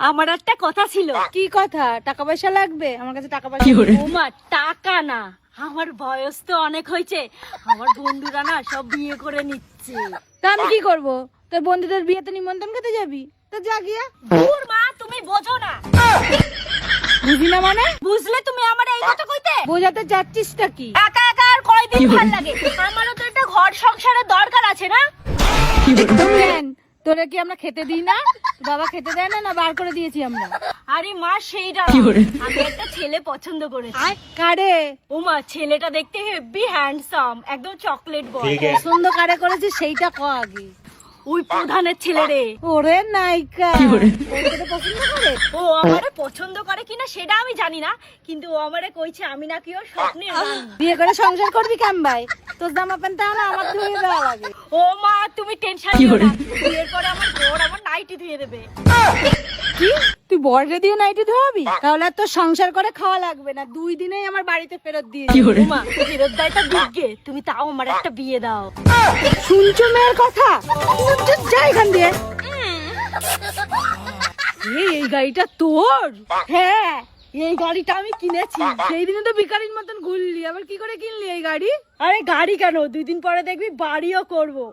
আমার একটা কথা ছিল। কি কথা? টাকা পয়সা লাগবে? আমার কাছে টাকা পয়সা ওমা টাকা না, আমার বয়স তো অনেক হয়েছে, আমার বন্ধুরা না সব বিয়ে করে নিচ্ছে। তা আমি কি করব? তোর বন্ধুদের বিয়েতে নিমন্ত্রণ খেতে যাবি? তো যা গিয়া। দূর মা, তুমি বোঝো না। বুঝি না মানে? বুঝলে তুমি আমার এই কথা কইতে? বোঝাতে চাচ্ছিসটা কি? একা একা আর কয়দিন ভাল লাগে? আমারও তো একটা ঘর সংসারের দরকার আছে না? কেন? তোরা কি আমরা খেতে দিই না? বাবা খেতে দেয় না, না বার করে দিয়েছি আমরা? আরে মা সেইটা আমি একটা ছেলে পছন্দ করেছি। কারে? ওমা ছেলেটা দেখতে হেভি হ্যান্ডসাম, একদম চকলেট বয়। পছন্দ কারে করেছিস সেইটা ক আগে। ওই প্রধানের ছেলে রে। ওরে নাইকা, ওকে তো পছন্দ করে? ও আমারে পছন্দ করে কিনা সেটা আমি জানি না, কিন্তু ও আমারে কইছে আমি নাকি ওর স্বপ্নের রানী। বিয়ে করে সংসার করবি কেম ভাই? তোর জামা প্যান্ট না আমার ধুয়ে দেওয়া লাগে। ও মা তুমি টেনশন নিও না, বিয়ের পরে আমার বর আমার নাইটি ধুয়ে দেবে। কি? তুই বর্ডে দিয়ে নাইটি ধোয়াবি? তাহলে আর তোর সংসার করে খাওয়া লাগবে না, 2 দিনেই আমার বাড়িতে ফেরত দিয়ে দিবি। মা ফেরত দেয়টা দিকে, তুমি তাও আমার একটা বিয়ে দাও। শুনছো মেয়ের কথা? শুনছো, যা এখান দিয়ে। এই গাড়িটা তোর? হ্যাঁ, এই গাড়িটা আমি কিনেছি। সেই দিনে তো ভিখারির মতন ঘুরলি, আবার কি করে কিনলি এই গাড়ি? আরে গাড়ি কেন, 2 দিন পরে দেখবি বাড়িও করবো।